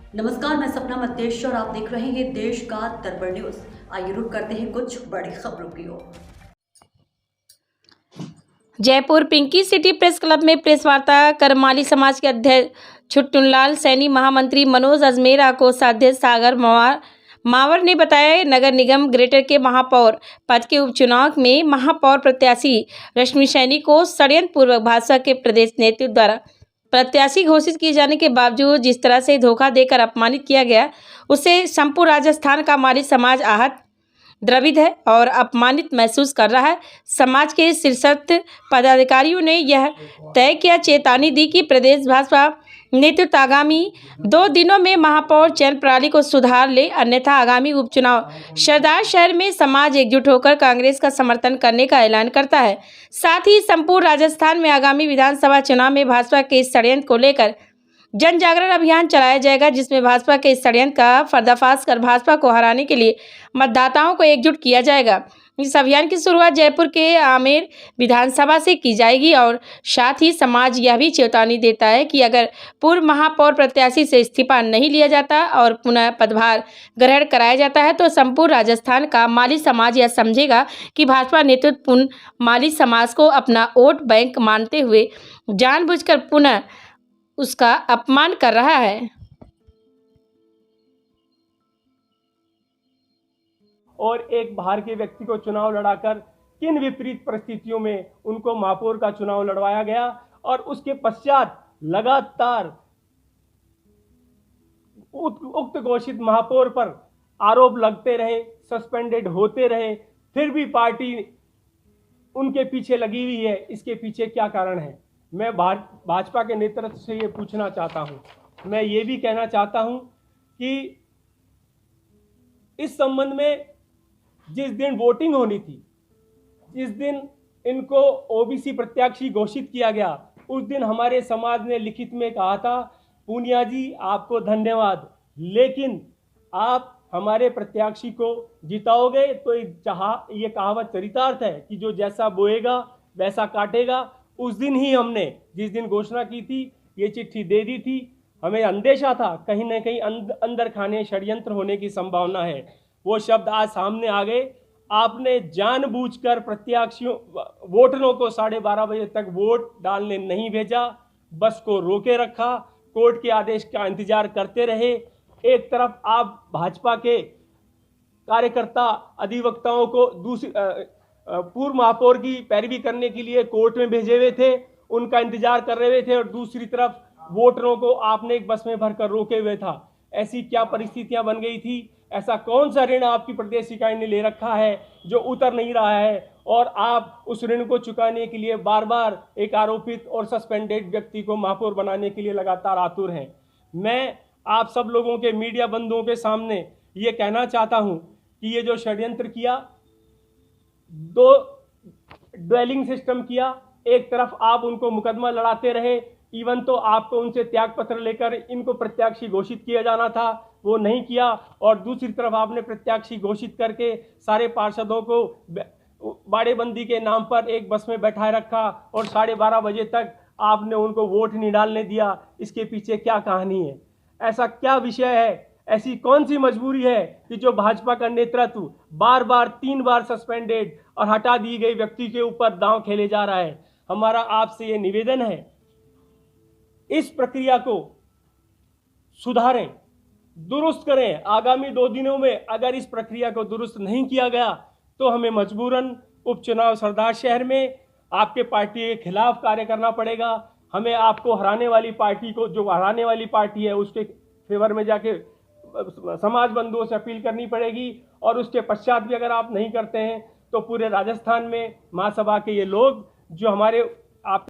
नमस्कार, मैं सपना मध्येश और आप देख रहे हैं देश का दरबार न्यूज। आइए रुक करते हैं कुछ बड़ी खबरों की ओर। Jaipur pinky city press club में प्रेस वार्ता कर माली समाज के अध्यक्ष छुट्टूलाल सैनी, महामंत्री मनोज अजमेरा, कोषाध्यक्ष सागर मावर ने बताया नगर निगम ग्रेटर के महापौर पद के उपचुनाव में महापौर प्रत्याशी रश्मि सैनी को षड्यंत्र पूर्वक भाजपा के प्रदेश नेतृत्व द्वारा प्रत्याशी घोषित किए जाने के बावजूद जिस तरह से धोखा देकर अपमानित किया गया, उससे संपूर्ण राजस्थान का माली समाज आहत, द्रवित है और अपमानित महसूस कर रहा है। समाज के शीर्षस्थ पदाधिकारियों ने यह तय किया, चेतावनी दी कि प्रदेश भाजपा नेतृत्व आगामी 2 दिनों में महापौर चयन प्रणाली को सुधार ले, अन्यथा आगामी उपचुनाव सरदार शहर में समाज एकजुट होकर कांग्रेस का समर्थन करने का ऐलान करता है। साथ ही संपूर्ण राजस्थान में आगामी विधानसभा चुनाव में भाजपा के इस षड्यंत्र को लेकर जन जागरण अभियान चलाया जाएगा, जिसमें भाजपा के इस षड्यंत्र का पर्दाफाश कर भाजपा को हराने के लिए मतदाताओं को एकजुट किया जाएगा। इस अभियान की शुरुआत जयपुर के आमेर विधानसभा से की जाएगी और साथ ही समाज यह भी चेतावनी देता है कि अगर पूर्व महापौर प्रत्याशी से इस्तीफा नहीं लिया जाता और पुनः पदभार ग्रहण कराया जाता है तो संपूर्ण राजस्थान का माली समाज यह समझेगा कि भाजपा नेतृत्व पुनः माली समाज को अपना वोट बैंक मानते हुए जानबूझकर पुनः उसका अपमान कर रहा है। और एक बाहर के व्यक्ति को चुनाव लड़ाकर किन विपरीत परिस्थितियों में उनको महापौर का चुनाव लड़वाया गया और उसके पश्चात लगातार उक्त घोषित महापौर पर आरोप लगते रहे, सस्पेंडेड होते रहे, फिर भी पार्टी उनके पीछे लगी हुई है। इसके पीछे क्या कारण है? मैं भाजपा के नेतृत्व से ये पूछना चाहता हूं। मैं ये भी कहना चाहता हूं कि इस संबंध में जिस दिन वोटिंग होनी थी, जिस दिन इनको ओबीसी प्रत्याशी घोषित किया गया, उस दिन हमारे समाज ने लिखित में कहा था, पूनिया जी आपको धन्यवाद, लेकिन आप हमारे प्रत्याशी को जिताओगे तो ये कहावत चरितार्थ है कि जो जैसा बोएगा वैसा काटेगा। उस दिन ही हमने, जिस दिन घोषणा की थी, ये चिट्ठी दे दी थी। हमें अंदेशा था कहीं ना कहीं अंदर खाने षड्यंत्र होने की संभावना है। वो शब्द आज सामने आ गए। आपने जानबूझकर प्रत्याशियों वोटरों को 12:30 बजे तक वोट डालने नहीं भेजा, बस को रोके रखा, कोर्ट के आदेश का इंतजार करते रहे। एक तरफ आप भाजपा के कार्यकर्ता अधिवक्ताओं को पूर्व महापौर की पैरवी करने के लिए कोर्ट में भेजे हुए थे, उनका इंतजार कर रहे थे, और दूसरी तरफ वोटरों को आपने एक बस में भरकर रोके हुए था। ऐसी क्या परिस्थितियां बन गई थी? ऐसा कौन सा ऋण आपकी प्रदेश इकाई ने ले रखा है जो उतर नहीं रहा है और आप उस ऋण को चुकाने के लिए बार बार एक आरोपित और सस्पेंडेड व्यक्ति को महापौर बनाने के लिए लगातार आतुर हैं? मैं आप सब लोगों के, मीडिया बंधुओं के सामने ये कहना चाहता हूं कि ये जो षड्यंत्र किया, 2 ड्वेलिंग सिस्टम किया, एक तरफ आप उनको मुकदमा लड़ाते रहे, इवन तो आपको उनसे त्याग पत्र लेकर इनको प्रत्याशी घोषित किया जाना था, वो नहीं किया, और दूसरी तरफ आपने प्रत्याशी घोषित करके सारे पार्षदों को बाड़ेबंदी के नाम पर एक बस में बैठाए रखा और 12:30 बजे तक आपने उनको वोट नहीं डालने दिया। इसके पीछे क्या कहानी है? ऐसा क्या विषय है? ऐसी कौन सी मजबूरी है कि जो भाजपा का नेतृत्व बार बार 3 बार सस्पेंडेड और हटा दी गई व्यक्ति के ऊपर दांव खेले जा रहा है? हमारा आपसे ये निवेदन है, इस प्रक्रिया को सुधारें, दुरुस्त करें। आगामी 2 दिनों में अगर इस प्रक्रिया को दुरुस्त नहीं किया गया तो हमें मजबूरन उपचुनाव सरदार शहर में आपके पार्टी के खिलाफ कार्य करना पड़ेगा। हमें आपको हराने वाली पार्टी को, जो हराने वाली पार्टी है, उसके फेवर में जाके समाज बंधुओं से अपील करनी पड़ेगी, और उसके पश्चात भी अगर आप नहीं करते हैं तो पूरे राजस्थान में महासभा के ये लोग जो हमारे आप